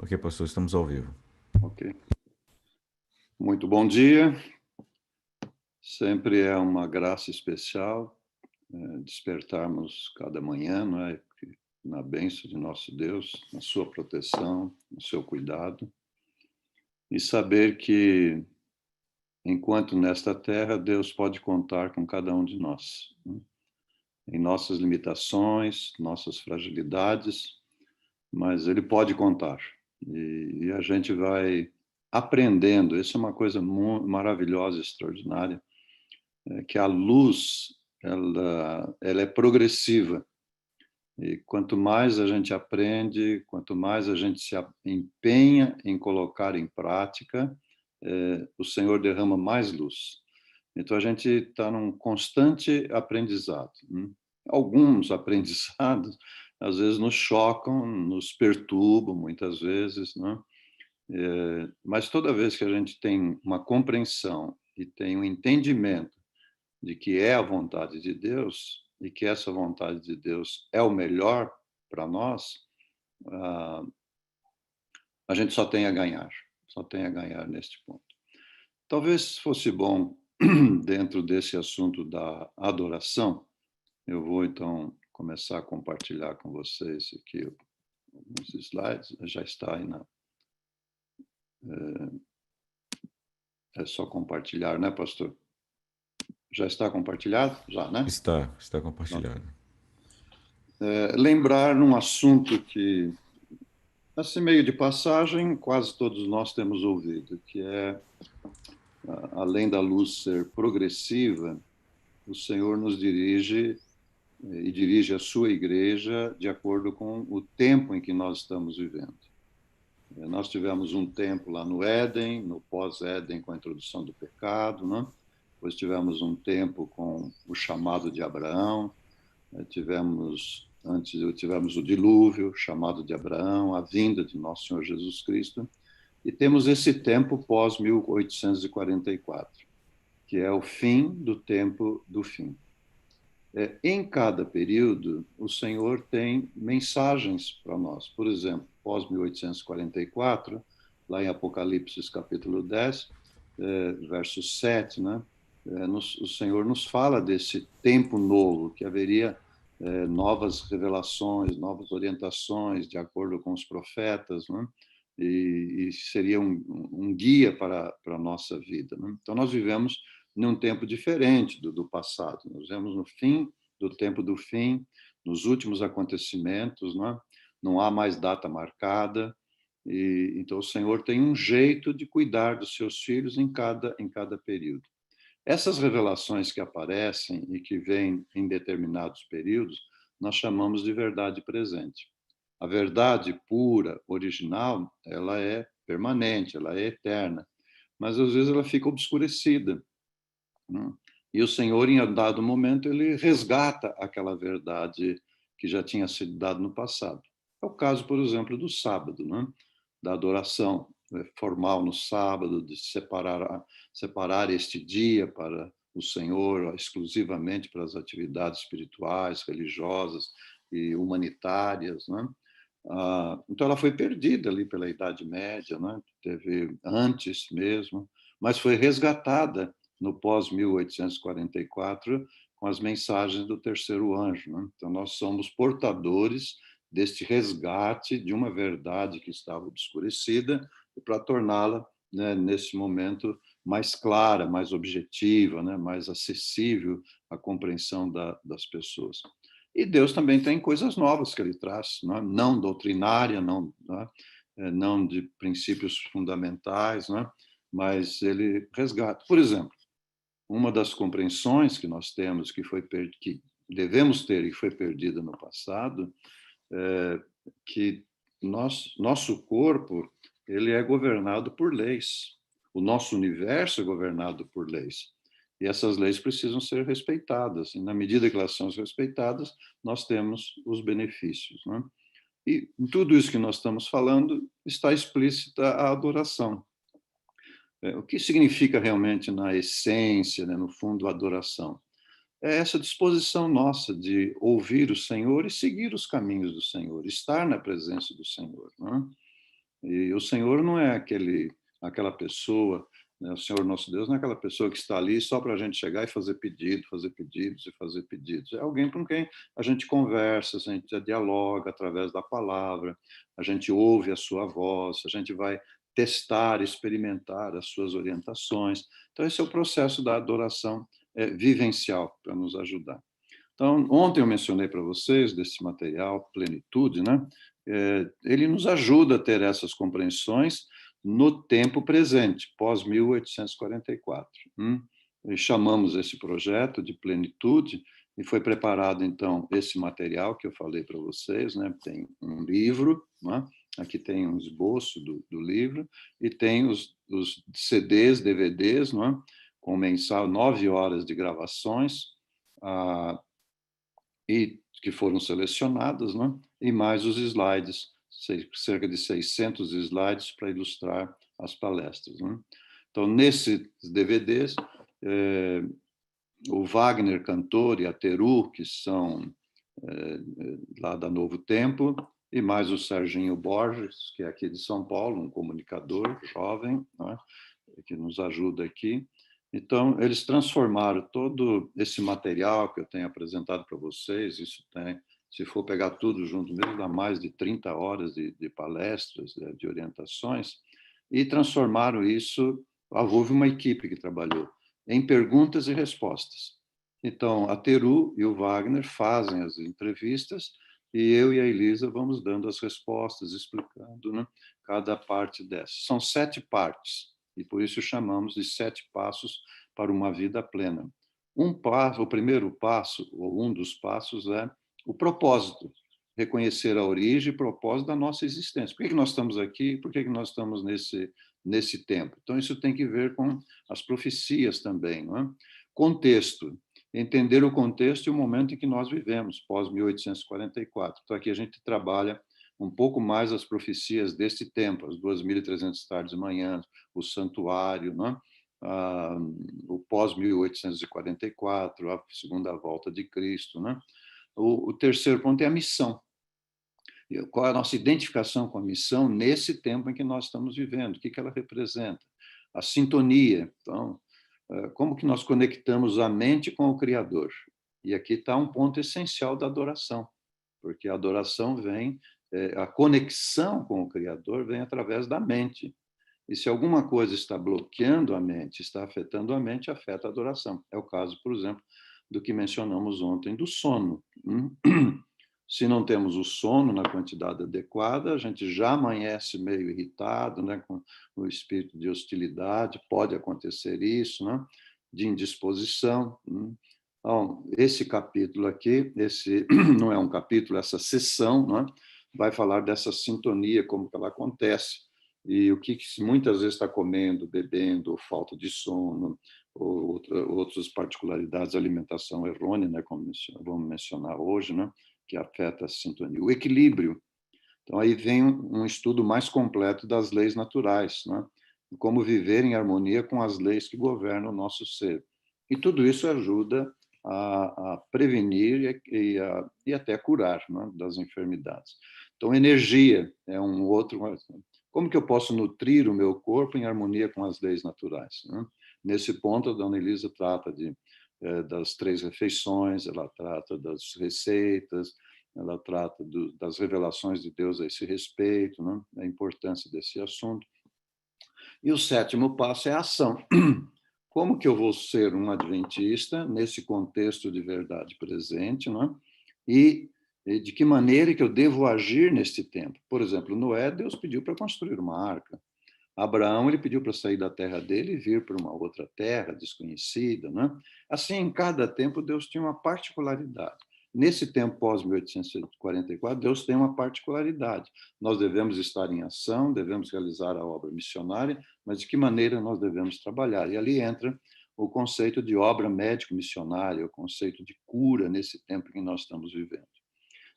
Ok, pastor, estamos ao vivo. Ok. Muito bom dia. Sempre é uma graça especial despertarmos cada manhã, não é? Na bênção de nosso Deus, na sua proteção, no seu cuidado. E saber que, enquanto nesta terra, Deus pode contar com cada um de nós, né? Em nossas limitações, nossas fragilidades, mas Ele pode contar. E a gente vai aprendendo. Isso é uma coisa maravilhosa, extraordinária, que a luz ela é progressiva. E quanto mais a gente aprende, quanto mais a gente se empenha em colocar em prática, o Senhor derrama mais luz. Então a gente está num constante aprendizado, né? Alguns aprendizados às vezes nos chocam, nos perturbam muitas vezes, né? Mas toda vez que a gente tem uma compreensão e tem um entendimento de que é a vontade de Deus e que essa vontade de Deus é o melhor para nós, a gente só tem a ganhar neste ponto. Talvez fosse bom, dentro desse assunto da adoração, eu vou então começar a compartilhar com vocês aqui alguns slides, já está aí é só compartilhar, né, pastor? Já está compartilhado? Já, né? Está compartilhado. Lembrar num assunto que, assim, meio de passagem, quase todos nós temos ouvido, que é, além da luz ser progressiva, o Senhor nos dirige e dirige a sua igreja de acordo com o tempo em que nós estamos vivendo. Nós tivemos um tempo lá no Éden, no pós-Éden, com a introdução do pecado, né? Depois tivemos um tempo com o chamado de Abraão, tivemos o dilúvio, chamado de Abraão, a vinda de nosso Senhor Jesus Cristo, e temos esse tempo pós-1844, que é o fim do tempo do fim. Em cada período, o Senhor tem mensagens para nós. Por exemplo, pós-1844, lá em Apocalipse capítulo 10, verso 7, né? O Senhor nos fala desse tempo novo, que haveria novas revelações, novas orientações, de acordo com os profetas, né? E seria um guia para a nossa vida, né? Então, nós vivemos num tempo diferente do passado. Nós vivemos no fim do tempo do fim, nos últimos acontecimentos, né? Não há mais data marcada. Então, o Senhor tem um jeito de cuidar dos seus filhos em cada período. Essas revelações que aparecem e que vêm em determinados períodos, nós chamamos de verdade presente. A verdade pura, original, ela é permanente, ela é eterna, mas às vezes ela fica obscurecida, né? E o Senhor, em dado momento, ele resgata aquela verdade que já tinha sido dada no passado. É o caso, por exemplo, do sábado, né? Da adoração formal no sábado, de separar este dia para o Senhor, exclusivamente para as atividades espirituais, religiosas e humanitárias, né? Então ela foi perdida ali pela Idade Média, né? Teve antes mesmo, mas foi resgatada no pós-1844 com as mensagens do terceiro anjo, né? Então nós somos portadores deste resgate de uma verdade que estava obscurecida e para torná-la, né, nesse momento mais clara, mais objetiva, né, mais acessível à compreensão das pessoas. E Deus também tem coisas novas que ele traz, não doutrinária, não de princípios fundamentais, mas ele resgata. Por exemplo, uma das compreensões que nós temos, que devemos ter e foi perdida no passado, que nosso corpo ele é governado por leis. O nosso universo é governado por leis. E essas leis precisam ser respeitadas. E na medida que elas são respeitadas, nós temos os benefícios, né? E em tudo isso que nós estamos falando está explícita a adoração. O que significa realmente na essência, né, no fundo, a adoração? É essa disposição nossa de ouvir o Senhor e seguir os caminhos do Senhor, estar na presença do Senhor, né? E o Senhor não é aquela pessoa, né? O Senhor nosso Deus não é aquela pessoa que está ali só para a gente chegar e fazer pedido, fazer pedidos e fazer pedidos. É alguém com quem a gente conversa, a gente dialoga através da palavra, a gente ouve a sua voz, a gente vai testar, experimentar as suas orientações. Então, esse é o processo da adoração vivencial para nos ajudar. Então, ontem eu mencionei para vocês desse material, Plenitude, né? Ele nos ajuda a ter essas compreensões no tempo presente, pós 1844. E chamamos esse projeto de Plenitude e foi preparado, então, esse material que eu falei para vocês, né? Tem um livro, né? Aqui tem um esboço do livro e tem os CDs, DVDs, né? Com mensal 9 horas de gravações, e que foram selecionadas, né? E mais os slides, cerca de 600 slides para ilustrar as palestras. Né? Então, nesses DVDs, o Wagner cantor e a Teru, que são lá da Novo Tempo, e mais o Serginho Borges, que é aqui de São Paulo, um comunicador jovem, né? Que nos ajuda aqui. Então, eles transformaram todo esse material que eu tenho apresentado para vocês, isso tem, se for pegar tudo junto mesmo, dá mais de 30 horas de palestras, de orientações, e transformaram isso, houve uma equipe que trabalhou, em perguntas e respostas. Então, a Teru e o Wagner fazem as entrevistas e eu e a Elisa vamos dando as respostas, explicando, né, cada parte dessas. São 7 partes e por isso chamamos de 7 passos para uma vida plena. O primeiro passo, ou um dos passos, é o propósito, reconhecer a origem e propósito da nossa existência. Por que nós estamos aqui? Por que nós estamos nesse tempo? Então, isso tem que ver com as profecias também. Não é? Contexto, entender o contexto e o momento em que nós vivemos, pós-1844. Então, aqui a gente trabalha um pouco mais as profecias deste tempo, as 2.300 tardes e manhãs, o santuário, né? O pós-1844, a segunda volta de Cristo. Né? O terceiro ponto é a missão. Qual é a nossa identificação com a missão nesse tempo em que nós estamos vivendo? O que ela representa? A sintonia. Então, como que nós conectamos a mente com o Criador? E aqui está um ponto essencial da adoração, porque a adoração vem, a conexão com o Criador vem através da mente. E se alguma coisa está bloqueando a mente, está afetando a mente, afeta a adoração. É o caso, por exemplo, do que mencionamos ontem do sono. Se não temos o sono na quantidade adequada, a gente já amanhece meio irritado, né, com o espírito de hostilidade, pode acontecer isso, né, de indisposição. Então, esse capítulo aqui, esse não é um capítulo, essa sessão, né, vai falar dessa sintonia, como que ela acontece, e o que muitas vezes está comendo, bebendo, ou falta de sono, ou outras particularidades, alimentação errônea, né, como vamos mencionar hoje, né, que afeta a sintonia. O equilíbrio. Então, aí vem um estudo mais completo das leis naturais, né? Como viver em harmonia com as leis que governam o nosso ser. E tudo isso ajuda a prevenir e até curar, né, das enfermidades. Então, energia é um outro. Como que eu posso nutrir o meu corpo em harmonia com as leis naturais? Né? Nesse ponto, a dona Elisa trata das 3 refeições, ela trata das receitas, ela trata das revelações de Deus a esse respeito, né? A importância desse assunto. E o 7º passo é a ação. Como que eu vou ser um adventista nesse contexto de verdade presente, né? E de que maneira que eu devo agir neste tempo? Por exemplo, Noé, Deus pediu para construir uma arca. Abraão, ele pediu para sair da terra dele e vir para uma outra terra desconhecida, né? Assim, em cada tempo, Deus tinha uma particularidade. Nesse tempo pós-1844, Deus tem uma particularidade. Nós devemos estar em ação, devemos realizar a obra missionária, mas de que maneira nós devemos trabalhar? E ali entra o conceito de obra médico-missionária, o conceito de cura nesse tempo em que nós estamos vivendo.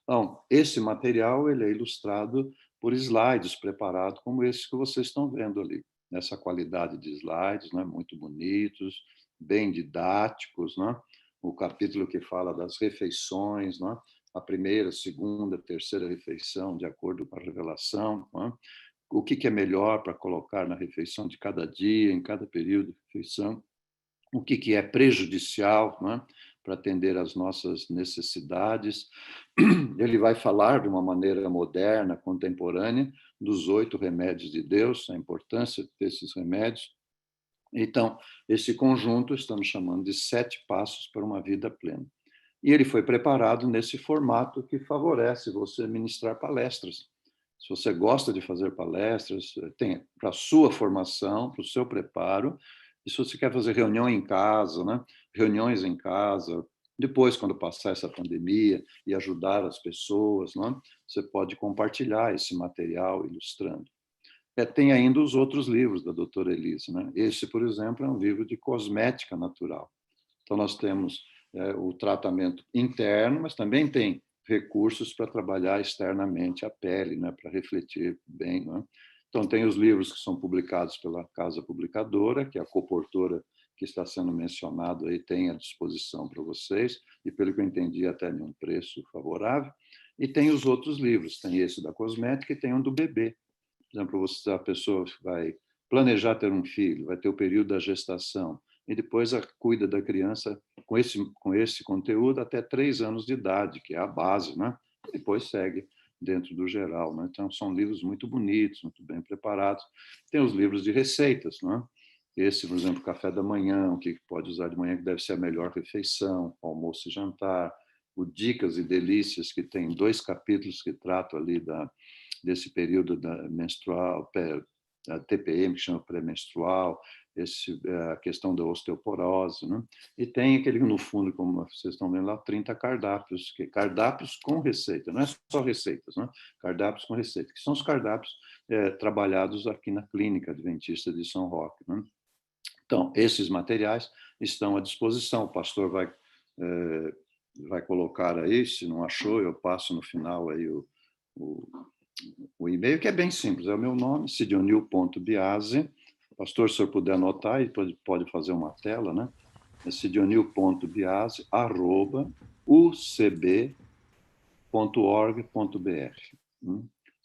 Então, esse material ele é ilustrado por slides preparados como esses que vocês estão vendo ali, nessa qualidade de slides, né, muito bonitos, bem didáticos, né? O capítulo que fala das refeições, né? A primeira, segunda, terceira refeição, de acordo com a revelação, né? O que é melhor para colocar na refeição de cada dia, em cada período de refeição, o que é prejudicial, não é? Para atender às nossas necessidades. Ele vai falar de uma maneira moderna, contemporânea, dos 8 remédios de Deus, a importância desses remédios. Então, esse conjunto estamos chamando de 7 passos para uma vida plena. E ele foi preparado nesse formato que favorece você ministrar palestras. Se você gosta de fazer palestras, tem para a sua formação, para o seu preparo, e se você quer fazer reunião em casa, né? Reuniões em casa, depois, quando passar essa pandemia e ajudar as pessoas, né? Você pode compartilhar esse material ilustrando. Tem ainda os outros livros da doutora Elise. Né? Esse, por exemplo, é um livro de cosmética natural. Então, nós temos o tratamento interno, mas também tem recursos para trabalhar externamente a pele, né? Para refletir bem. Né? Então, tem os livros que são publicados pela Casa Publicadora, que é a coportora que está sendo mencionado aí, tem à disposição para vocês, e pelo que eu entendi, até em um preço favorável. E tem os outros livros, tem esse da cosmética e tem um do bebê. Por exemplo, a pessoa vai planejar ter um filho, vai ter o período da gestação, e depois cuida da criança com esse conteúdo até 3 anos de idade, que é a base, né? E depois segue dentro do geral. Né? Então, são livros muito bonitos, muito bem preparados. Tem os livros de receitas, né? Esse, por exemplo, café da manhã, o que pode usar de manhã, que deve ser a melhor refeição, almoço e jantar. O Dicas e Delícias, que tem 2 capítulos que tratam ali desse período menstrual, a TPM, que chama pré-menstrual, a questão da osteoporose, né? E tem aquele, no fundo, como vocês estão vendo lá, 30 cardápios, cardápios com receita, não é só receitas, né? Cardápios com receita, que são os cardápios trabalhados aqui na Clínica Adventista de São Roque. Né? Então, esses materiais estão à disposição, o pastor vai colocar aí, se não achou, eu passo no final aí o e-mail, que é bem simples, é o meu nome, sidionil.biase. Pastor, se o senhor puder anotar, e pode fazer uma tela, né? É sidionil.biase@ucb.org.br.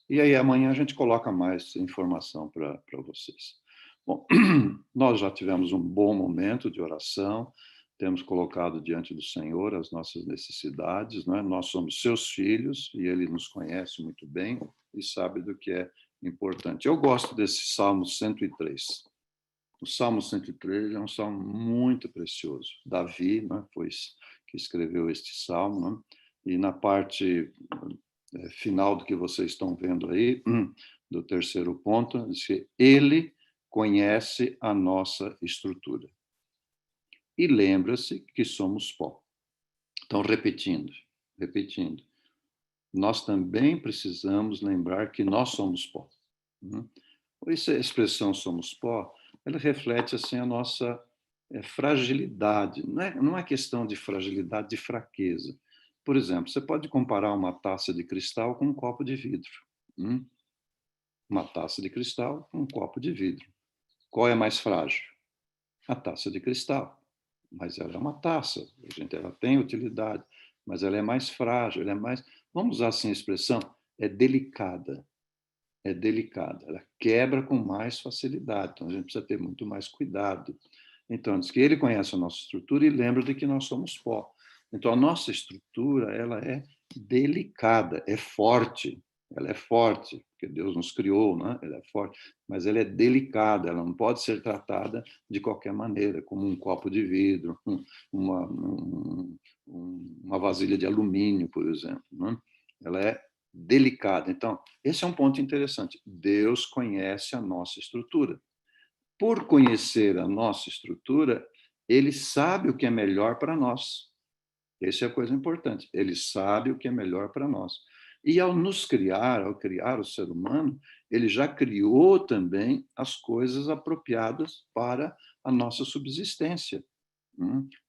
E aí amanhã a gente coloca mais informação para vocês. Bom, nós já tivemos um bom momento de oração, temos colocado diante do Senhor as nossas necessidades, não é? Nós somos seus filhos e Ele nos conhece muito bem e sabe do que é importante. Eu gosto desse Salmo 103. O Salmo 103 é um salmo muito precioso. Davi, né, foi que escreveu este salmo, né? E na parte final do que vocês estão vendo aí, do terceiro ponto, diz que Ele conhece a nossa estrutura e lembra-se que somos pó. Então, repetindo, nós também precisamos lembrar que nós somos pó. Essa expressão somos pó, ela reflete assim a nossa fragilidade. Não é questão de fragilidade, de fraqueza. Por exemplo, você pode comparar uma taça de cristal com um copo de vidro. Uma taça de cristal com um copo de vidro. Qual é mais frágil? A taça de cristal. Mas ela é uma taça, ela tem utilidade, mas ela é mais frágil, ela é mais, vamos usar assim a expressão, é delicada. É delicada, ela quebra com mais facilidade, então a gente precisa ter muito mais cuidado. Então, diz que ele conhece a nossa estrutura e lembra de que nós somos pó. Então, a nossa estrutura, ela é delicada, é forte, ela é forte, porque Deus nos criou, né? Ela é forte, mas ela é delicada, ela não pode ser tratada de qualquer maneira, como um copo de vidro, uma vasilha de alumínio, por exemplo. Né? Ela é delicada. Então, esse é um ponto interessante. Deus conhece a nossa estrutura. Por conhecer a nossa estrutura, ele sabe o que é melhor para nós. Essa é a coisa importante. Ele sabe o que é melhor para nós. E ao nos criar, ao criar o ser humano, ele já criou também as coisas apropriadas para a nossa subsistência,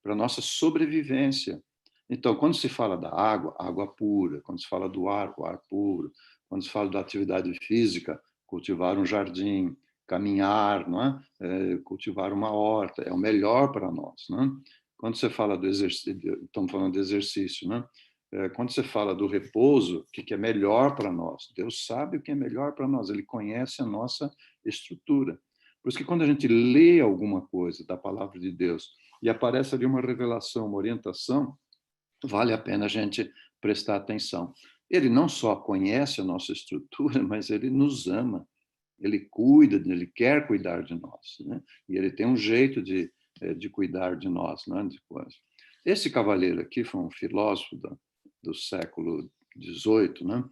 para a nossa sobrevivência. Então, quando se fala da água, água pura. Quando se fala do ar, o ar puro. Quando se fala da atividade física, cultivar um jardim, caminhar, não é? Cultivar uma horta, é o melhor para nós. Não é? Quando você fala do exercício, estamos falando de exercício, né? quando você fala do repouso, o que é melhor para nós? Deus sabe o que é melhor para nós, Ele conhece a nossa estrutura. Por isso que quando a gente lê alguma coisa da palavra de Deus e aparece ali uma revelação, uma orientação, vale a pena a gente prestar atenção. Ele não só conhece a nossa estrutura, mas ele nos ama, ele cuida, ele quer cuidar de nós, né? E ele tem um jeito de cuidar de nós, né? Esse cavaleiro aqui foi um filósofo do século XVIII, né?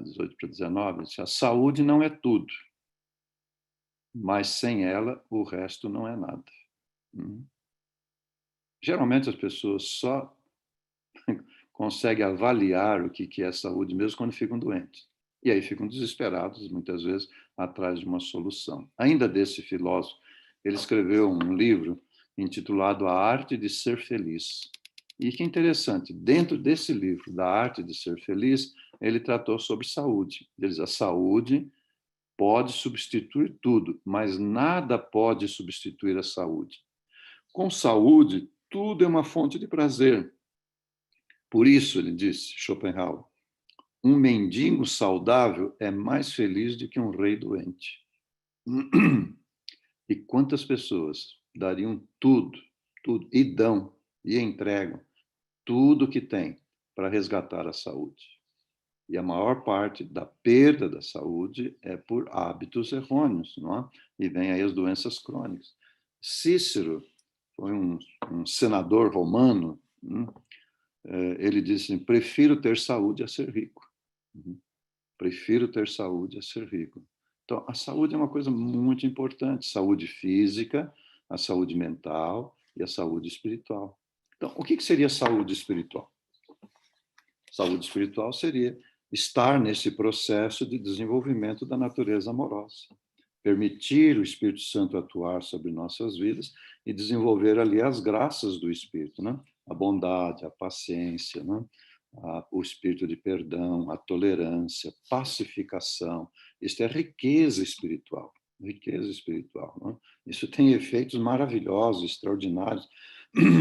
18 para 19, disse, a saúde não é tudo, mas sem ela o resto não é nada. Geralmente as pessoas só conseguem avaliar o que é saúde mesmo quando ficam doentes. E aí ficam desesperados, muitas vezes, atrás de uma solução. Ainda desse filósofo, ele escreveu um livro intitulado A Arte de Ser Feliz. E que interessante, dentro desse livro, da Arte de Ser Feliz, ele tratou sobre saúde. Ele diz, a saúde pode substituir tudo, mas nada pode substituir a saúde. Com saúde, tudo é uma fonte de prazer. Por isso, ele disse, Schopenhauer, um mendigo saudável é mais feliz do que um rei doente. E quantas pessoas dariam tudo, e dão, e entregam tudo que têm para resgatar a saúde? E a maior parte da perda da saúde é por hábitos errôneos, não é? E vem aí as doenças crônicas. Cícero foi um senador romano, ele disse assim, prefiro ter saúde a ser rico. Prefiro ter saúde a ser rico. Então, a saúde é uma coisa muito importante. Saúde física, a saúde mental e a saúde espiritual. Então, o que seria saúde espiritual? Saúde espiritual seria estar nesse processo de desenvolvimento da natureza amorosa. Permitir o Espírito Santo atuar sobre nossas vidas e desenvolver ali as graças do Espírito, né? A bondade, a paciência, né? O espírito de perdão, a tolerância, pacificação. Isso é riqueza espiritual, riqueza espiritual. Né? Isso tem efeitos maravilhosos, extraordinários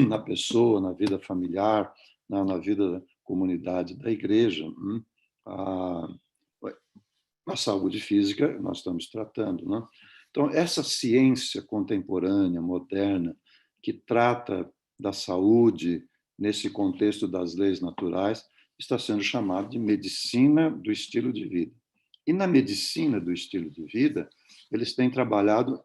na pessoa, na vida familiar, na vida da comunidade da igreja. A saúde física nós estamos tratando. Né? Então, essa ciência contemporânea, moderna, que trata da saúde nesse contexto das leis naturais, está sendo chamada de medicina do estilo de vida. E na medicina do estilo de vida, eles têm trabalhado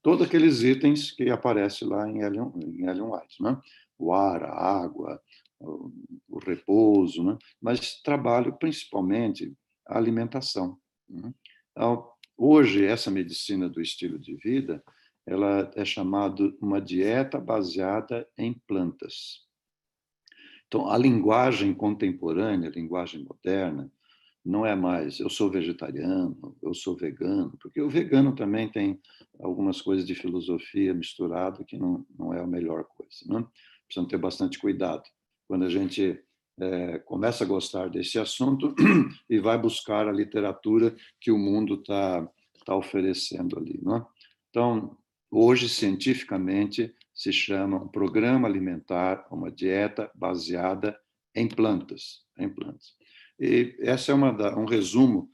todos aqueles itens que aparecem lá em Ellen White, né? O ar, a água, o repouso, né? Mas trabalho principalmente a alimentação. Então, hoje, essa medicina do estilo de vida, ela é chamada uma dieta baseada em plantas. Então, a linguagem contemporânea, a linguagem moderna, não é mais eu sou vegetariano, eu sou vegano, porque o vegano também tem algumas coisas de filosofia misturada que não é a melhor coisa. Né? Precisamos ter bastante cuidado. Quando a gente começa a gostar desse assunto e vai buscar a literatura que o mundo está oferecendo ali. Né? Então, hoje, cientificamente, se chama um programa alimentar, uma dieta baseada em plantas. E essa é um resumo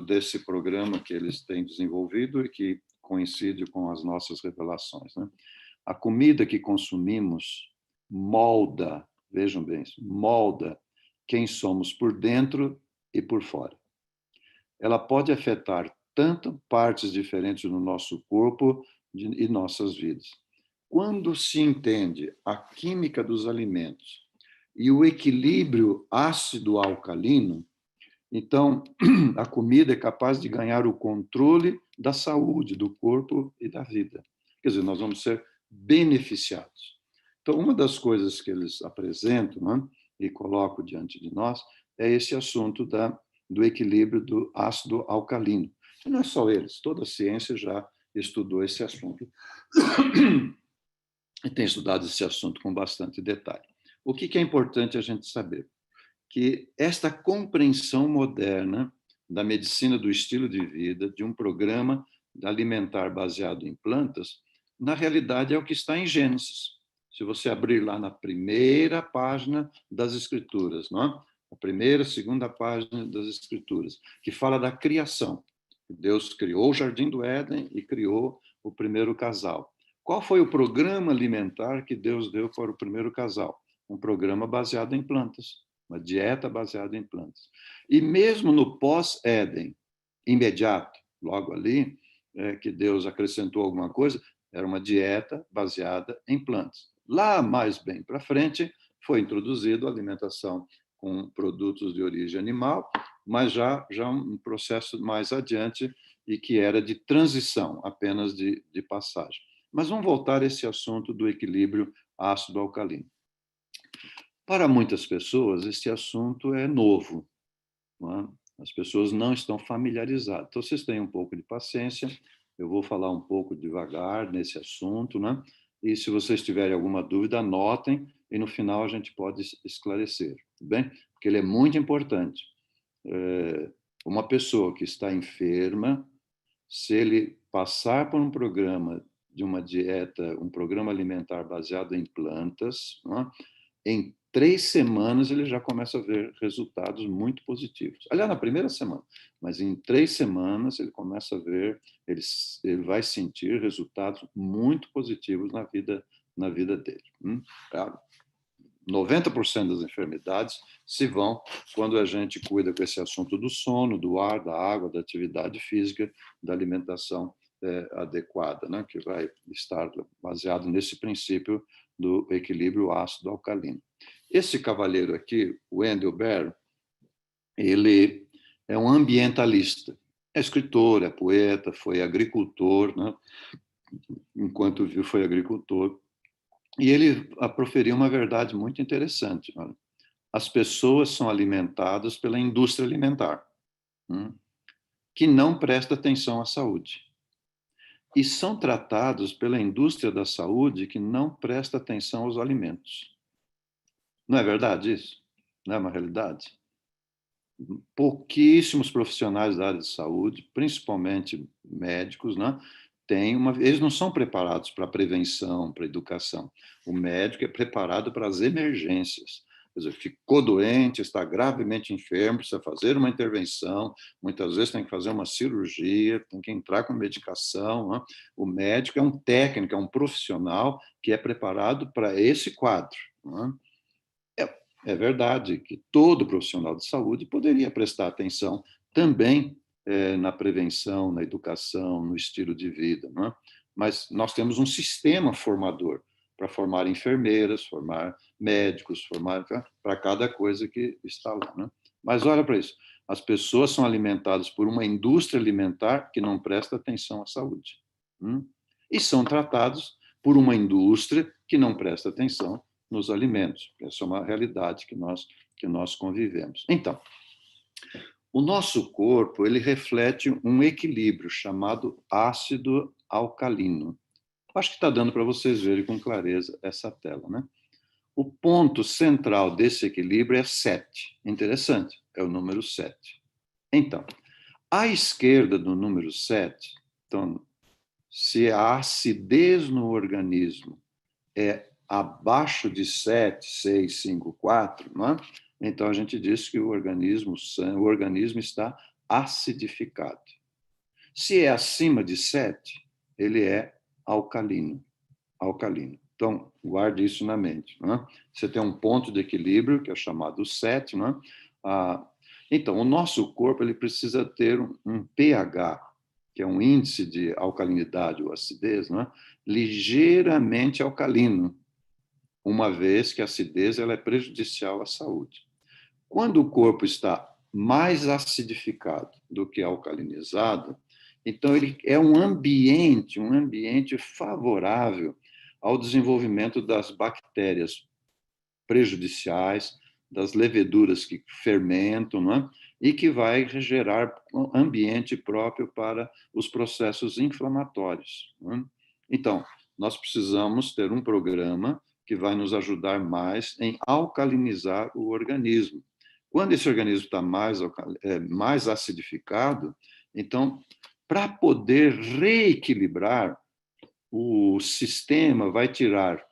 desse programa que eles têm desenvolvido e que coincide com as nossas revelações. Né? A comida que consumimos molda, vejam bem, molda quem somos por dentro e por fora. Ela pode afetar tanto partes diferentes no nosso corpo e nossas vidas. Quando se entende a química dos alimentos e o equilíbrio ácido-alcalino, então a comida é capaz de ganhar o controle da saúde do corpo e da vida. Quer dizer, nós vamos ser beneficiados. Então, uma das coisas que eles apresentam, né, e colocam diante de nós é esse assunto do equilíbrio do ácido alcalino. E não é só eles, toda a ciência já estudou esse assunto e tem estudado esse assunto com bastante detalhe. O que é importante a gente saber? Que esta compreensão moderna da medicina do estilo de vida, de um programa alimentar baseado em plantas, na realidade é o que está em Gênesis. Se você abrir lá na primeira página das Escrituras, não é? A primeira, segunda página das Escrituras, que fala da criação. Deus criou o Jardim do Éden e criou o primeiro casal. Qual foi o programa alimentar que Deus deu para o primeiro casal? Um programa baseado em plantas, uma dieta baseada em plantas. E mesmo no pós-Éden, imediato, logo ali, que Deus acrescentou alguma coisa, era uma dieta baseada em plantas. Lá mais bem para frente, foi introduzido a alimentação com produtos de origem animal, mas já um processo mais adiante e que era de transição, apenas de passagem. Mas vamos voltar a esse assunto do equilíbrio ácido-alcalino. Para muitas pessoas, esse assunto é novo, não é? As pessoas não estão familiarizadas. Então, vocês têm um pouco de paciência, eu vou falar um pouco devagar nesse assunto, né? E se vocês tiverem alguma dúvida, anotem e no final a gente pode esclarecer, tudo bem? Porque ele é muito importante. Uma pessoa que está enferma, se ele passar por um programa de uma dieta, um programa alimentar baseado em plantas, não é? Em 3 semanas ele já começa a ver resultados muito positivos. Aliás, na primeira semana, mas em 3 semanas ele começa a ver, ele vai sentir resultados muito positivos na vida dele. 90% das enfermidades se vão quando a gente cuida com esse assunto do sono, do ar, da água, da atividade física, da alimentação adequada, né? Que vai estar baseado nesse princípio do equilíbrio ácido-alcalino. Esse cavalheiro aqui, o Wendell Berry, ele é um ambientalista. É escritor, é poeta, foi agricultor, né? Enquanto viu, foi agricultor. E ele proferiu uma verdade muito interessante. Né? As pessoas são alimentadas pela indústria alimentar, que não presta atenção à saúde. E são tratados pela indústria da saúde que não presta atenção aos alimentos. Não é verdade isso? Não é uma realidade? Pouquíssimos profissionais da área de saúde, principalmente médicos, né, eles não são preparados para a prevenção, para a educação. O médico é preparado para as emergências. Quer dizer, ficou doente, está gravemente enfermo, precisa fazer uma intervenção, muitas vezes tem que fazer uma cirurgia, tem que entrar com medicação. Né? O médico é um técnico, é um profissional que é preparado para esse quadro. Né? É verdade que todo profissional de saúde poderia prestar atenção também na prevenção, na educação, no estilo de vida, não é? Mas nós temos um sistema formador para formar enfermeiras, formar médicos, formar para cada coisa que está lá. Não é? Mas olha para isso, as pessoas são alimentadas por uma indústria alimentar que não presta atenção à saúde. E são tratados por uma indústria que não presta atenção nos alimentos. Essa é uma realidade que nós convivemos. Então, o nosso corpo ele reflete um equilíbrio chamado ácido alcalino. Acho que está dando para vocês verem com clareza essa tela, né? O ponto central desse equilíbrio é 7. Interessante, é o número 7. Então, à esquerda do número 7, então, se a acidez no organismo é abaixo de 7, 6, 5, 4, não é? Então a gente diz que o organismo está acidificado. Se é acima de 7, ele é alcalino. Então, guarde isso na mente. Não é? Você tem um ponto de equilíbrio, que é chamado 7. Não é? Então, o nosso corpo ele precisa ter um pH, que é um índice de alcalinidade ou acidez, não é? Ligeiramente alcalino, uma vez que a acidez ela é prejudicial à saúde. Quando o corpo está mais acidificado do que alcalinizado, então ele é um ambiente favorável ao desenvolvimento das bactérias prejudiciais, das leveduras que fermentam, não é? E que vai gerar um ambiente próprio para os processos inflamatórios. Não é? Então, nós precisamos ter um programa que vai nos ajudar mais em alcalinizar o organismo. Quando esse organismo está mais acidificado, então, para poder reequilibrar, o sistema vai tirar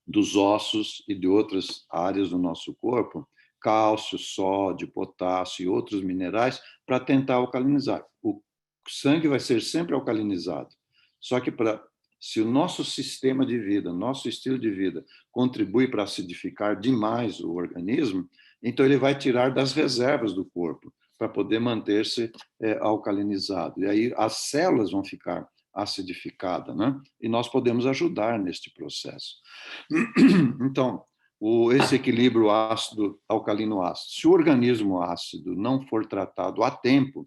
dos ossos e de outras áreas do nosso corpo, cálcio, sódio, potássio e outros minerais para tentar alcalinizar. O sangue vai ser sempre alcalinizado. Só que se o nosso sistema de vida, nosso estilo de vida contribui para acidificar demais o organismo, então ele vai tirar das reservas do corpo para poder manter-se alcalinizado. E aí as células vão ficar acidificadas, né? E nós podemos ajudar neste processo. Então, esse equilíbrio ácido alcalino-ácido. Se o organismo ácido não for tratado a tempo,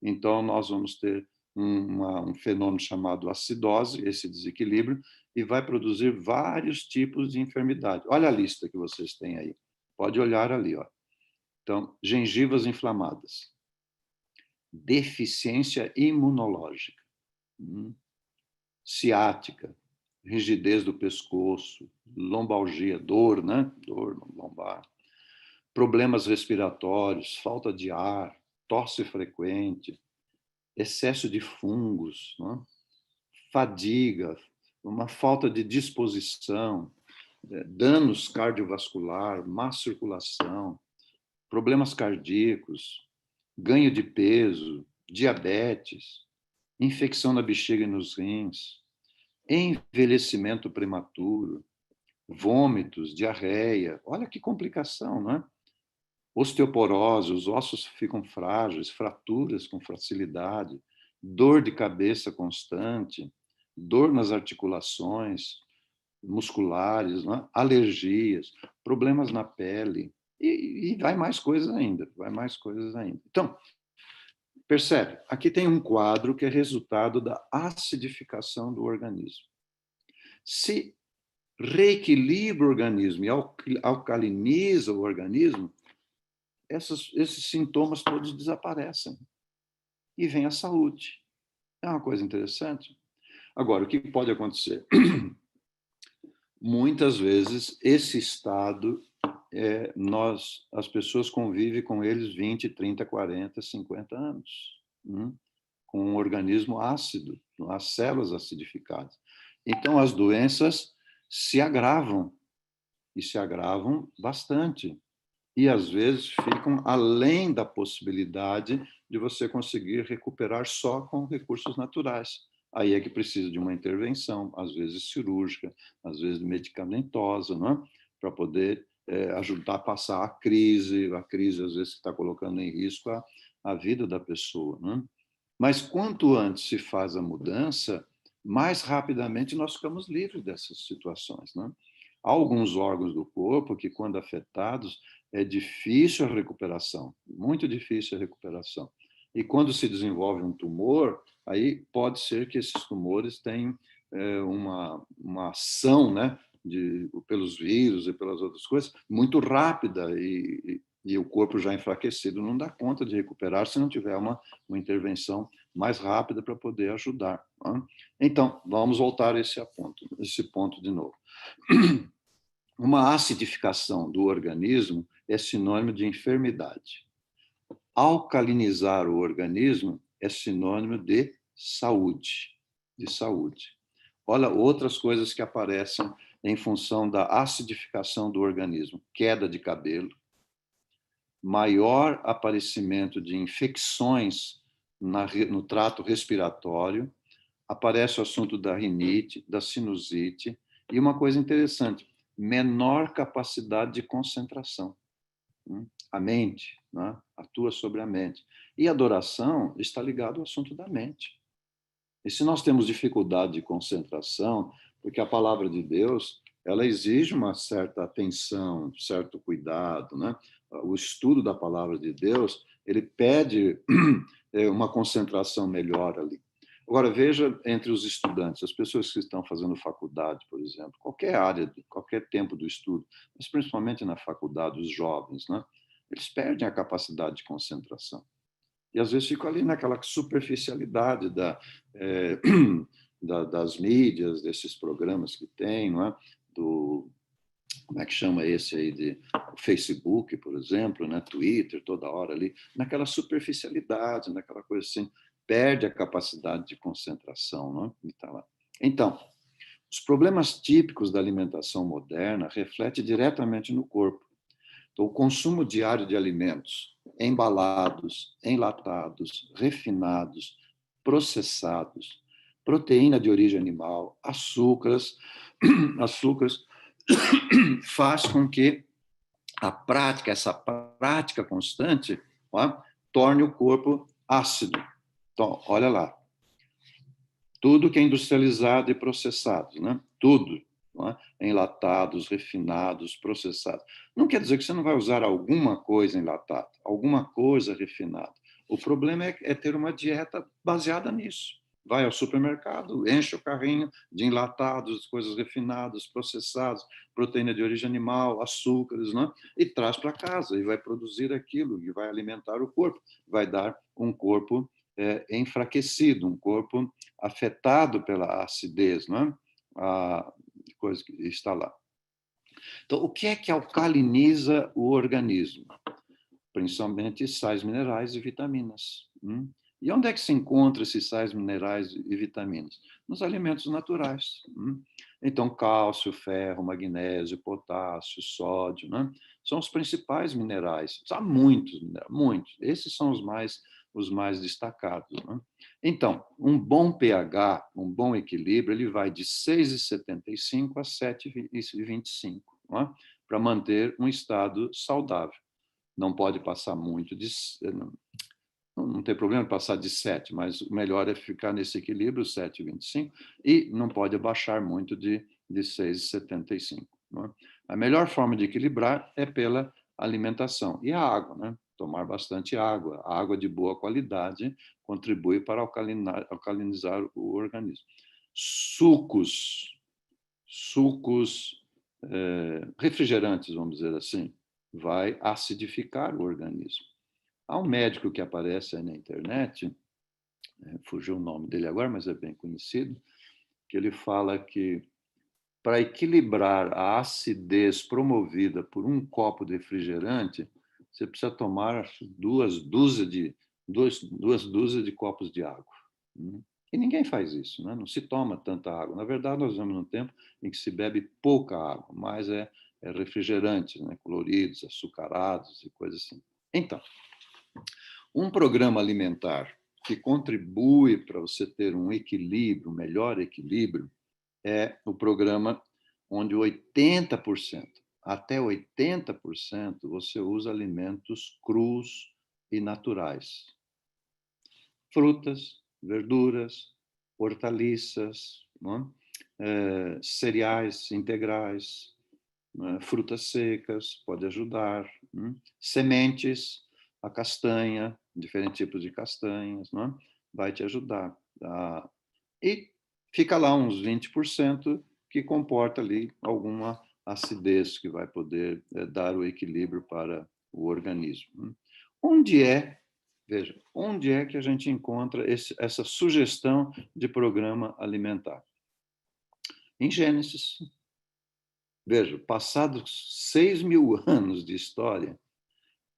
então nós vamos ter um fenômeno chamado acidose, esse desequilíbrio, e vai produzir vários tipos de enfermidade. Olha a lista que vocês têm aí. Pode olhar ali, ó. Então, gengivas inflamadas, deficiência imunológica, ciática, rigidez do pescoço, lombalgia, dor, né? Dor lombar, problemas respiratórios, falta de ar, tosse frequente, excesso de fungos, né? Fadiga, uma falta de disposição, danos cardiovascular, má circulação, problemas cardíacos, ganho de peso, diabetes, infecção na bexiga e nos rins, envelhecimento prematuro, vômitos, diarreia. Olha que complicação, não é? Osteoporose, os ossos ficam frágeis, fraturas com facilidade, dor de cabeça constante, dor nas articulações musculares, não é? Alergias, problemas na pele, e vai mais coisas ainda, vai mais coisas ainda. Então, percebe, aqui tem um quadro que é resultado da acidificação do organismo. Se reequilibra o organismo e alcaliniza o organismo, esses sintomas todos desaparecem. E vem a saúde. É uma coisa interessante. Agora, o que pode acontecer? Muitas vezes, esse estado, as pessoas convivem com eles 20, 30, 40, 50 anos, com um organismo ácido, as células acidificadas. Então, as doenças se agravam, e se agravam bastante. E, às vezes, ficam além da possibilidade de você conseguir recuperar só com recursos naturais. Aí é que precisa de uma intervenção, às vezes cirúrgica, às vezes medicamentosa, não é? Para poder ajudar a passar a crise às vezes, está colocando em risco a vida da pessoa. Não é? Mas quanto antes se faz a mudança, mais rapidamente nós ficamos livres dessas situações. Não é? Há alguns órgãos do corpo que, quando afetados, é difícil a recuperação, muito difícil a recuperação. E quando se desenvolve um tumor, aí pode ser que esses tumores tenham uma ação, né, pelos vírus e pelas outras coisas, muito rápida, e o corpo já enfraquecido não dá conta de recuperar se não tiver uma intervenção mais rápida para poder ajudar. Né? Então, vamos voltar a esse ponto de novo. Uma acidificação do organismo é sinônimo de enfermidade. Alcalinizar o organismo é sinônimo de saúde. Olha outras coisas que aparecem em função da acidificação do organismo: queda de cabelo, maior aparecimento de infecções no trato respiratório, aparece o assunto da rinite, da sinusite, e uma coisa interessante, menor capacidade de concentração. A mente, né, atua sobre a mente. E a adoração está ligada ao assunto da mente. E se nós temos dificuldade de concentração, porque a palavra de Deus, ela exige uma certa atenção, um certo cuidado, né? O estudo da palavra de Deus, ele pede uma concentração melhor ali. Agora, veja entre os estudantes, as pessoas que estão fazendo faculdade, por exemplo, qualquer área, qualquer tempo do estudo, mas principalmente na faculdade, os jovens, né? Eles perdem a capacidade de concentração. E, às vezes, ficam ali naquela superficialidade das mídias, desses programas que tem, não é? Como é que chama esse aí, Facebook, por exemplo, né? Twitter, toda hora ali, naquela superficialidade, naquela coisa assim, perde a capacidade de concentração. Não é? Então, Os problemas típicos da alimentação moderna refletem diretamente no corpo. Então, o consumo diário de alimentos embalados, enlatados, refinados, processados, proteína de origem animal, açúcares, açúcares faz com que essa prática constante, ó, torne o corpo ácido. Então, olha lá. Tudo que é industrializado e processado, né? Tudo. Não é? Enlatados, refinados, processados. Não quer dizer que você não vai usar alguma coisa enlatada, alguma coisa refinada. O problema é ter uma dieta baseada nisso. Vai ao supermercado, enche o carrinho de enlatados, coisas refinadas, processadas, proteína de origem animal, açúcares, né? E traz para casa e vai produzir aquilo, e vai alimentar o corpo, vai dar um corpo enfraquecido, um corpo afetado pela acidez, né? A coisa que está lá. Então, o que é que alcaliniza o organismo? Principalmente sais minerais e vitaminas. E onde é que se encontra esses sais minerais e vitaminas? Nos alimentos naturais. Então, cálcio, ferro, magnésio, potássio, sódio, né? São os principais minerais. Há muitos minerais, muitos. Esses são os mais destacados. Né? Então, um bom pH, um bom equilíbrio, ele vai de 6,75 a 7,25, né? Para manter um estado saudável. Não pode passar muito de... Não tem problema passar de 7, mas o melhor é ficar nesse equilíbrio, 7,25, e não pode abaixar muito de 6,75. Né? A melhor forma de equilibrar é pela alimentação. E a água, né? Tomar bastante água. A água de boa qualidade contribui para alcalinizar o organismo. Sucos refrigerantes, vamos dizer assim, vai acidificar o organismo. Há um médico que aparece aí na internet, fugiu o nome dele agora, mas é bem conhecido, que ele fala que para equilibrar a acidez promovida por um copo de refrigerante, você precisa tomar duas dúzias de copos de água. E ninguém faz isso, né? Não se toma tanta água. Na verdade, nós vivemos num tempo em que se bebe pouca água, mas é refrigerantes, né? Coloridos, açucarados e coisas assim. Então, um programa alimentar que contribui para você ter um equilíbrio, um melhor equilíbrio, é o programa onde 80%, até 80%, você usa alimentos crus e naturais. Frutas, verduras, hortaliças, cereais integrais, frutas secas, pode ajudar, sementes, a castanha, diferentes tipos de castanhas, vai te ajudar. E fica lá uns 20% que comporta ali alguma acidez que vai poder dar o equilíbrio para o organismo. Veja, onde é que a gente encontra essa sugestão de programa alimentar? Em Gênesis. Veja, passados 6.000 anos de história,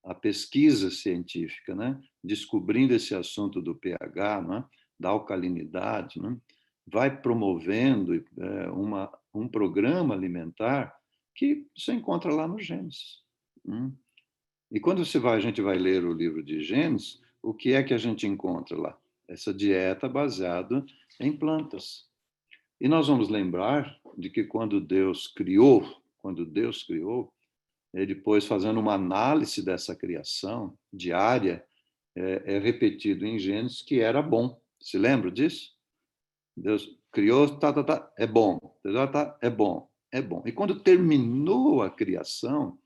a pesquisa científica, descobrindo esse assunto do pH, da alcalinidade, vai promovendo um programa alimentar que você encontra lá no Gênesis. E quando a gente vai ler o livro de Gênesis, o que é que a gente encontra lá? Essa dieta baseada em plantas. E nós vamos lembrar de que quando Deus criou, depois fazendo uma análise dessa criação diária, é repetido em Gênesis que era bom. Se lembra disso? Deus criou, é bom, é bom, é bom. E quando terminou a criação,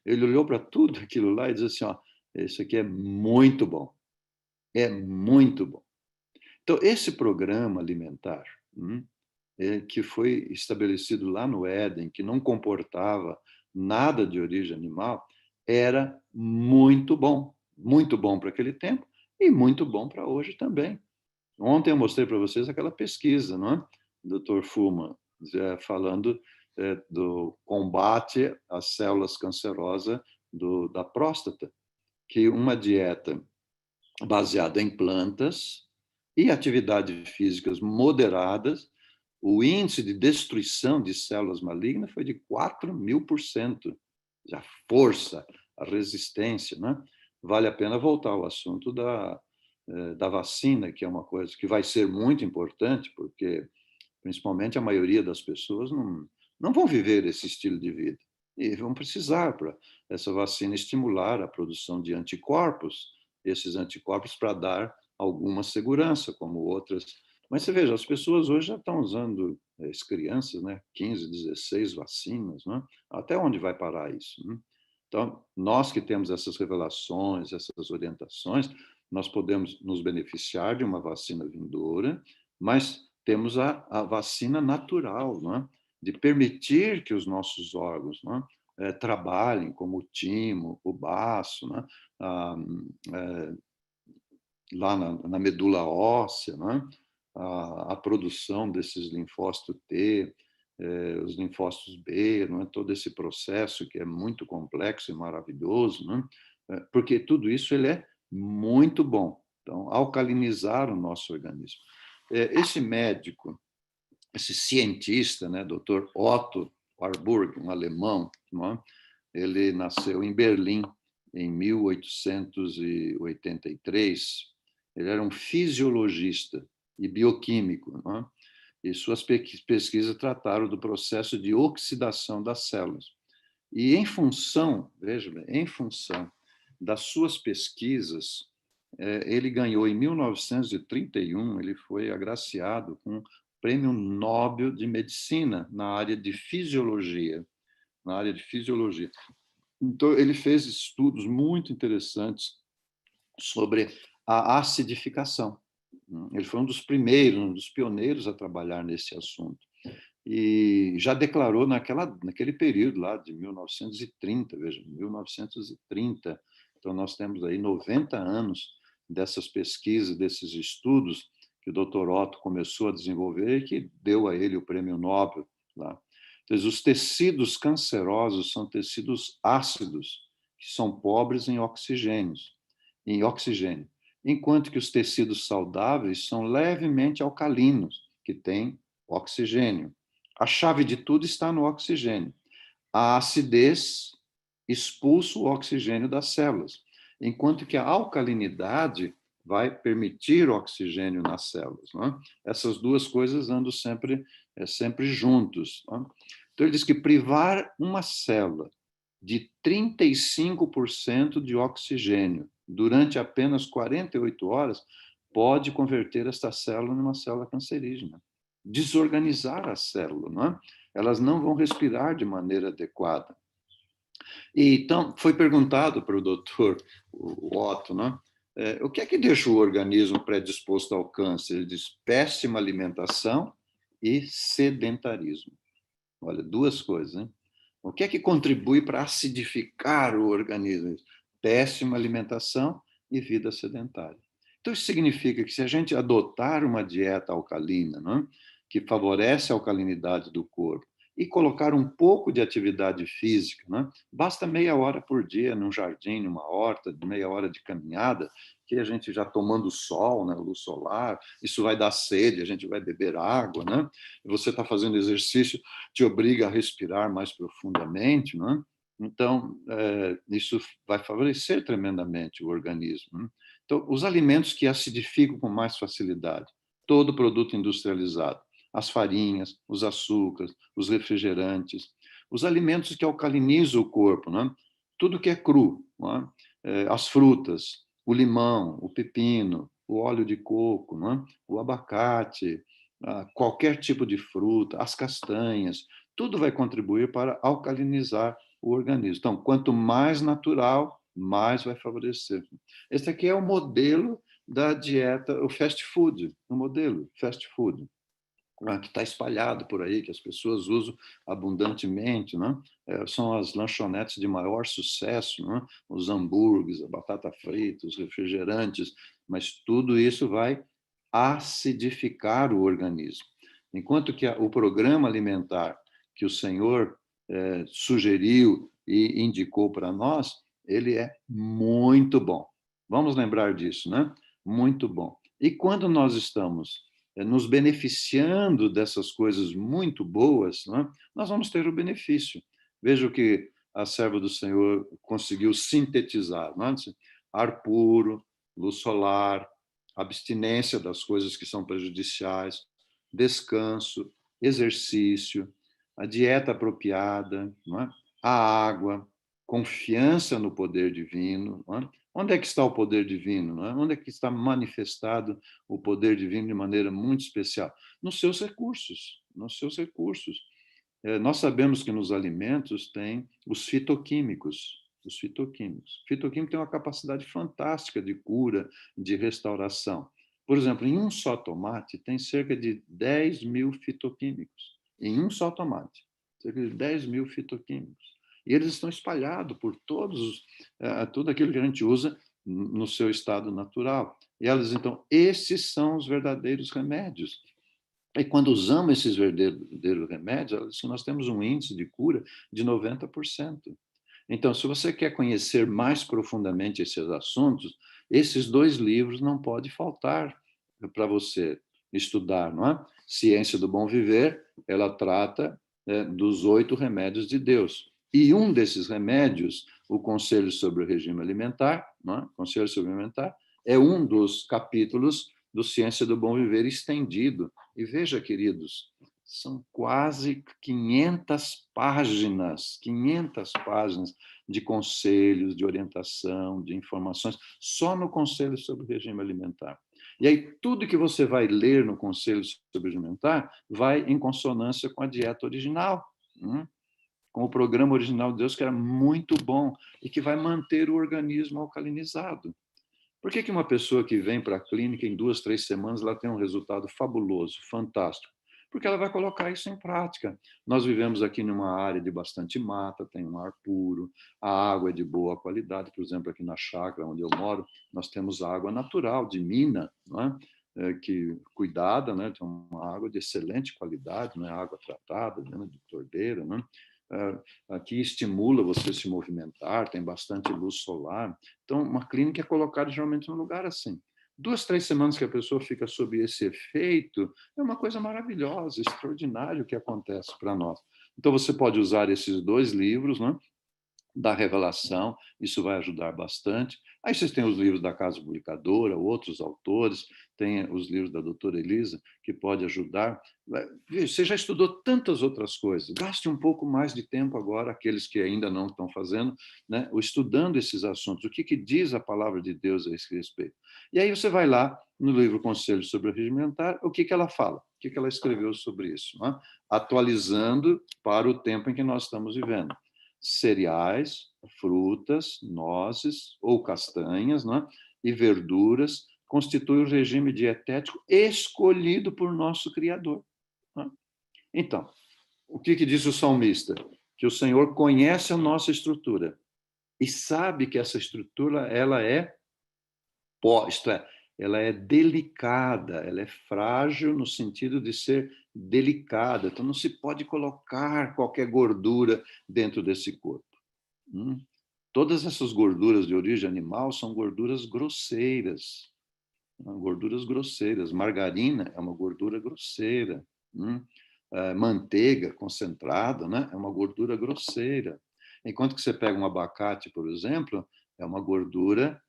ele olhou para tudo aquilo lá e disse assim, isso aqui é muito bom. É muito bom. Então, esse programa alimentar, que foi estabelecido lá no Éden, que não comportava nada de origem animal, era muito bom para aquele tempo e muito bom para hoje também. Ontem eu mostrei para vocês aquela pesquisa, não é? Do Dr. Fuhrman, falando do combate às células cancerosas da próstata, que uma dieta baseada em plantas e atividades físicas moderadas o índice de destruição de células malignas foi de 4.000%. A força, a resistência, né? Vale a pena voltar ao assunto da vacina, que é uma coisa que vai ser muito importante, porque principalmente a maioria das pessoas não vão viver esse estilo de vida. E vão precisar, para essa vacina, estimular a produção de anticorpos, esses anticorpos para dar alguma segurança, como outras. Mas você veja, as pessoas hoje já estão usando, as crianças, né, 15, 16 vacinas, né? Até onde vai parar isso? Né? Então, nós que temos essas revelações, essas orientações, nós podemos nos beneficiar de uma vacina vindoura, mas temos a vacina natural, não é? De permitir que os nossos órgãos, não é? Trabalhem, como o timo, o baço, não é? Lá na medula óssea, não é? A produção desses linfócitos T, os linfócitos B, não é? Todo esse processo que é muito complexo e maravilhoso, não é? Porque tudo isso ele é muito bom. Então, alcalinizar o nosso organismo. Esse médico, esse cientista, né, Dr. Otto Warburg, um alemão, não é? Ele nasceu em Berlim em 1883. Ele era um fisiologista e bioquímico, não é? E suas pesquisas trataram do processo de oxidação das células. E em função, veja bem, em função das suas pesquisas, ele ganhou em 1931, ele foi agraciado com o Prêmio Nobel de Medicina na área de fisiologia, na área de fisiologia. Então ele fez estudos muito interessantes sobre a acidificação. Ele foi um dos primeiros, um dos pioneiros a trabalhar nesse assunto. E já declarou naquele período lá de 1930, veja, 1930. Então nós temos aí 90 anos dessas pesquisas, desses estudos que o Dr. Otto começou a desenvolver e que deu a ele o prêmio Nobel lá. Então, os tecidos cancerosos são tecidos ácidos, que são pobres em oxigênio, enquanto que os tecidos saudáveis são levemente alcalinos, que têm oxigênio. A chave de tudo está no oxigênio. A acidez expulsa o oxigênio das células, enquanto que a alcalinidade vai permitir o oxigênio nas células. Não é? Essas duas coisas andam sempre juntos. Não é? Então, ele diz que privar uma célula de 35% de oxigênio durante apenas 48 horas pode converter esta célula numa célula cancerígena, desorganizar a célula, não é? Elas não vão respirar de maneira adequada. E, então, foi perguntado para o doutor Otto, né? O que é que deixa o organismo predisposto ao câncer? Ele diz péssima alimentação e sedentarismo. Olha, duas coisas, né? O que é que contribui para acidificar o organismo? Péssima alimentação e vida sedentária. Então, isso significa que se a gente adotar uma dieta alcalina, né, que favorece a alcalinidade do corpo, e colocar um pouco de atividade física, né? Basta meia hora por dia num jardim, numa horta, meia hora de caminhada, que a gente já tomando sol, né? Luz solar, isso vai dar sede, a gente vai beber água, né? Você está fazendo exercício, te obriga a respirar mais profundamente, né? Então, isso vai favorecer tremendamente o organismo. Né? Então, os alimentos que acidificam com mais facilidade, todo produto industrializado, as farinhas, os açúcares, os refrigerantes, os alimentos que alcalinizam o corpo, né? Tudo que é cru, né? As frutas, o limão, o pepino, o óleo de coco, né? O abacate, qualquer tipo de fruta, as castanhas, tudo vai contribuir para alcalinizar o organismo. Então, quanto mais natural, mais vai favorecer. Esse aqui é o modelo da dieta, o fast food, o modelo fast food, que está espalhado por aí, que as pessoas usam abundantemente, né? São as lanchonetes de maior sucesso, né? Os hambúrgueres, a batata frita, os refrigerantes, mas tudo isso vai acidificar o organismo. Enquanto que o programa alimentar que o Senhor sugeriu e indicou para nós, ele é muito bom. Vamos lembrar disso, né? Muito bom. E quando nós estamos nos beneficiando dessas coisas muito boas, não é? Nós vamos ter o benefício. Veja o que a serva do Senhor conseguiu sintetizar, não é? Ar puro, luz solar, abstinência das coisas que são prejudiciais, descanso, exercício, a dieta apropriada, não é? A água, confiança no poder divino. Não é? Onde é que está o poder divino? Não é? Onde é que está manifestado o poder divino de maneira muito especial? Nos seus recursos, nos seus recursos. Nós sabemos que nos alimentos tem os fitoquímicos. Os fitoquímicos. O fitoquímico tem uma capacidade fantástica de cura, de restauração. Por exemplo, em um só tomate tem cerca de 10.000 fitoquímicos. Em um só tomate, cerca de 10.000 fitoquímicos. E eles estão espalhados por tudo aquilo que a gente usa no seu estado natural. E elas, então, esses são os verdadeiros remédios. E quando usamos esses verdadeiros remédios, nós temos um índice de cura de 90%. Então, se você quer conhecer mais profundamente esses assuntos, esses dois livros não podem faltar para você estudar, não é? Ciência do Bom Viver, ela trata dos 8 remédios de Deus. E um desses remédios, o Conselho sobre o Regime Alimentar, não é? Conselho sobre o Alimentar, é um dos capítulos do Ciência do Bom Viver estendido. E veja, queridos, são quase 500 páginas de conselhos, de orientação, de informações, só no Conselho sobre o Regime Alimentar. E aí, tudo que você vai ler no Conselho sobre o Regime Alimentar vai em consonância com a dieta original, com o programa original de Deus, que era muito bom e que vai manter o organismo alcalinizado. Por que uma pessoa que vem para a clínica em 2, 3 semanas ela tem um resultado fabuloso, fantástico? Porque ela vai colocar isso em prática. Nós vivemos aqui numa área de bastante mata, tem um ar puro, a água é de boa qualidade. Por exemplo, aqui na chácara onde eu moro, nós temos água natural, de mina, não é? Que cuidada, né? Tem uma água de excelente qualidade, não é água tratada, né? De torneira, né? Aqui estimula você se movimentar, tem bastante luz solar. Então, uma clínica é colocada geralmente num lugar assim. 2, 3 semanas que a pessoa fica sob esse efeito, é uma coisa maravilhosa, extraordinária o que acontece para nós. Então, você pode usar esses 2 livros, né? Da Revelação, isso vai ajudar bastante. Aí vocês têm os livros da Casa Publicadora, outros autores, tem os livros da doutora Elisa, que pode ajudar. Você já estudou tantas outras coisas, gaste um pouco mais de tempo agora, aqueles que ainda não estão fazendo, né, estudando esses assuntos, o que diz a palavra de Deus a esse respeito. E aí você vai lá no livro Conselho sobre o Regime Alimentar, o que ela fala, o que ela escreveu sobre isso, né? Atualizando para o tempo em que nós estamos vivendo. Cereais, frutas, nozes ou castanhas, né? E verduras constituem o regime dietético escolhido por nosso Criador. Né? Então, o que diz o salmista? Que o Senhor conhece a nossa estrutura e sabe que essa estrutura ela é, isto é, ela é delicada, ela é frágil no sentido de ser delicada. Então, não se pode colocar qualquer gordura dentro desse corpo. Todas essas gorduras de origem animal são gorduras grosseiras. Gorduras grosseiras. Margarina é uma gordura grosseira. Manteiga concentrada, né, é uma gordura grosseira. Enquanto que você pega um abacate, por exemplo, é uma gordura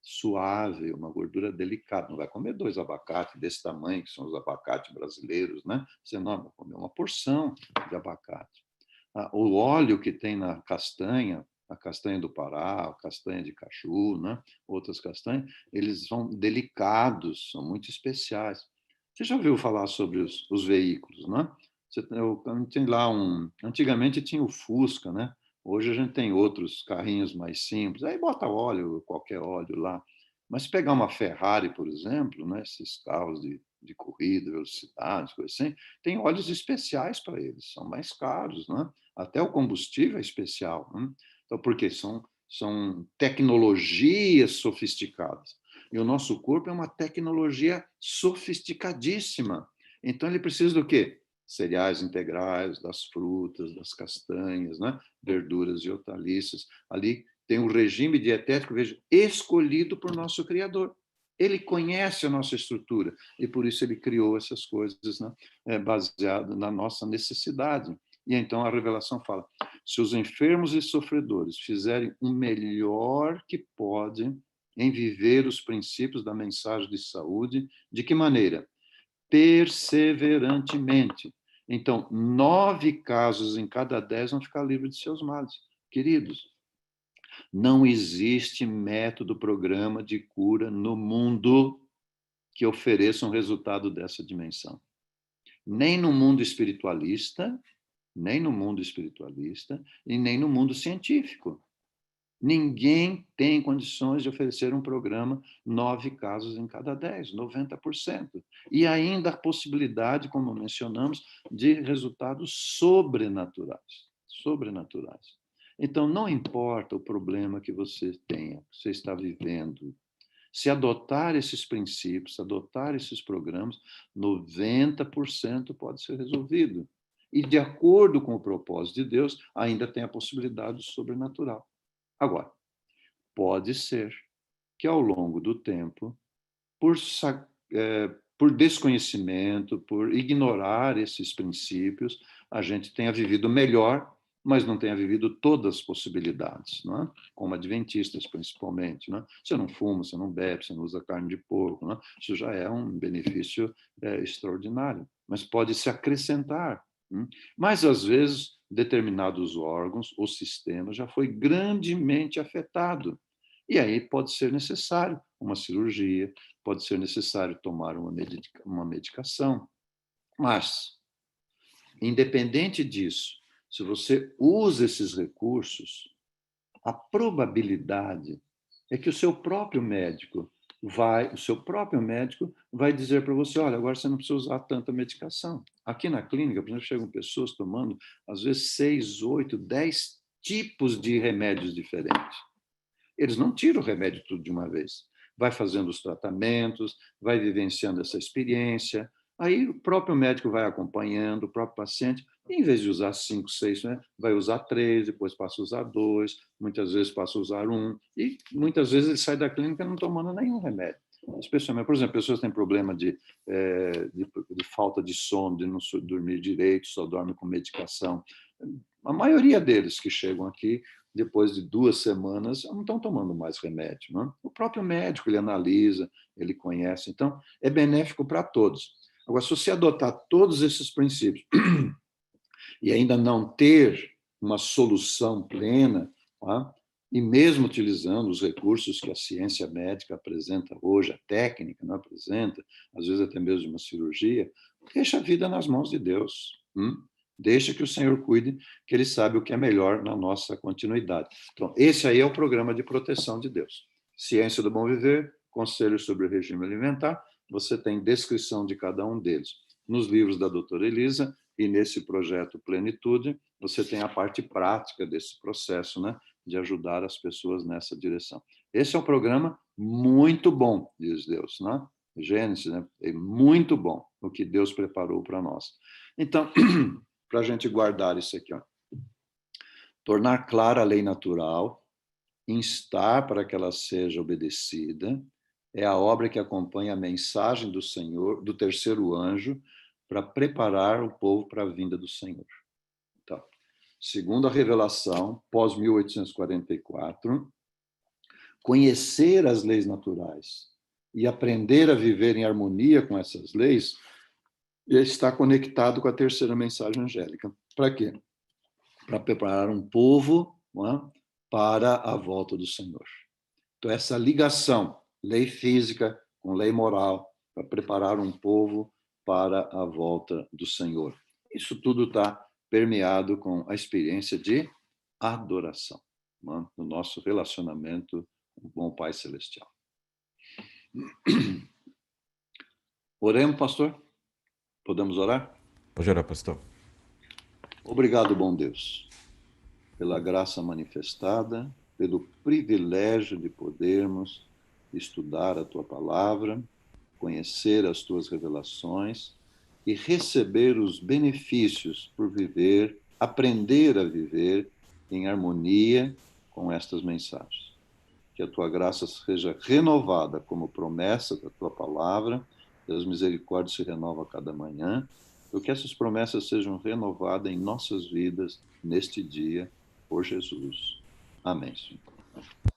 suave, uma gordura delicada. Não vai comer 2 abacates desse tamanho, que são os abacates brasileiros, né? Você não vai comer uma porção de abacate. O óleo que tem na castanha, a castanha do Pará, a castanha de caju, né? Outras castanhas, eles são delicados, são muito especiais. Você já ouviu falar sobre os veículos, né? Tem lá antigamente tinha o Fusca, né? Hoje a gente tem outros carrinhos mais simples. Aí bota óleo, qualquer óleo lá. Mas se pegar uma Ferrari, por exemplo, né? Esses carros de corrida, velocidade, coisa assim, tem óleos especiais para eles, são mais caros, né? Até o combustível é especial. Né? Então, porque são tecnologias sofisticadas. E o nosso corpo é uma tecnologia sofisticadíssima. Então, ele precisa do quê? Cereais integrais, das frutas, das castanhas, né? Verduras e hortaliças. Ali tem um regime dietético, veja, escolhido por nosso Criador. Ele conhece a nossa estrutura e por isso ele criou essas coisas, né, baseado na nossa necessidade. E então a revelação fala: se os enfermos e sofredores fizerem o melhor que podem em viver os princípios da mensagem de saúde, de que maneira? Perseverantemente. Então, 9 casos em cada 10 vão ficar livres de seus males. Queridos, não existe método, programa de cura no mundo que ofereça um resultado dessa dimensão. Nem no mundo espiritualista, nem no mundo espiritualista, e nem no mundo científico. Ninguém tem condições de oferecer um programa 9 casos em cada 10, 90%. E ainda a possibilidade, como mencionamos, de resultados sobrenaturais. Sobrenaturais. Então, não importa o problema que você tenha, que você está vivendo, se adotar esses princípios, adotar esses programas, 90% pode ser resolvido. E, de acordo com o propósito de Deus, ainda tem a possibilidade do sobrenatural. Agora, pode ser que ao longo do tempo, por desconhecimento, por ignorar esses princípios, a gente tenha vivido melhor, mas não tenha vivido todas as possibilidades, não é? Como adventistas, principalmente. Não é? Você não fuma, você não bebe, você não usa carne de porco, não é? Isso já é um benefício extraordinário, mas pode se acrescentar. Mas, às vezes, determinados órgãos ou sistemas já foi grandemente afetado. E aí pode ser necessário uma cirurgia, pode ser necessário tomar uma medicação. Mas, independente disso, se você usa esses recursos, a probabilidade é que o seu próprio médico vai dizer para você: olha, agora você não precisa usar tanta medicação. Aqui na clínica, por exemplo, chegam pessoas tomando, às vezes, 6, 8, 10 tipos de remédios diferentes. Eles não tiram o remédio tudo de uma vez. Vai fazendo os tratamentos, vai vivenciando essa experiência. Aí o próprio médico vai acompanhando, o próprio paciente, e em vez de usar 5, 6, né, vai usar 3, depois passa a usar 2, muitas vezes passa a usar 1, e muitas vezes ele sai da clínica não tomando nenhum remédio. Especialmente, por exemplo, pessoas têm problema de falta de sono, de não dormir direito, só dorme com medicação. A maioria deles que chegam aqui, depois de 2 semanas, não estão tomando mais remédio. Não é? O próprio médico, ele analisa, ele conhece. Então, é benéfico para todos. Agora, se você adotar todos esses princípios e ainda não ter uma solução plena, tá? E mesmo utilizando os recursos que a ciência médica apresenta hoje, a técnica não apresenta, às vezes até mesmo uma cirurgia, deixa a vida nas mãos de Deus. Deixa que o Senhor cuide, que Ele sabe o que é melhor na nossa continuidade. Então, esse aí é o programa de proteção de Deus. Ciência do Bom Viver, Conselhos sobre o Regime Alimentar, você tem descrição de cada um deles. Nos livros da doutora Elisa e nesse projeto Plenitude, você tem a parte prática desse processo, né, de ajudar as pessoas nessa direção. Esse é um programa muito bom, diz Deus, né? Gênesis, né? É muito bom o que Deus preparou para nós. Então, para a gente guardar isso aqui, ó. Tornar clara a lei natural, instar para que ela seja obedecida, é a obra que acompanha a mensagem do Senhor, do terceiro anjo, para preparar o povo para a vinda do Senhor. Então, segundo a revelação, pós 1844, conhecer as leis naturais e aprender a viver em harmonia com essas leis está conectado com a terceira mensagem angélica. Para quê? Para preparar um povo, não é? Para a volta do Senhor. Então, essa ligação, lei física com lei moral, para preparar um povo para a volta do Senhor. Isso tudo está permeado com a experiência de adoração, não é? No nosso relacionamento com o Pai Celestial. Oremos, pastor? Podemos orar? Pode orar, pastor. Obrigado, bom Deus, pela graça manifestada, pelo privilégio de podermos estudar a Tua palavra, conhecer as Tuas revelações e receber os benefícios por viver, aprender a viver em harmonia com estas mensagens. que a tua graça seja renovada como promessa da tua palavra, as misericórdias se renovam a cada manhã, que essas promessas sejam renovadas em nossas vidas neste dia, por Jesus. Amém, Senhor.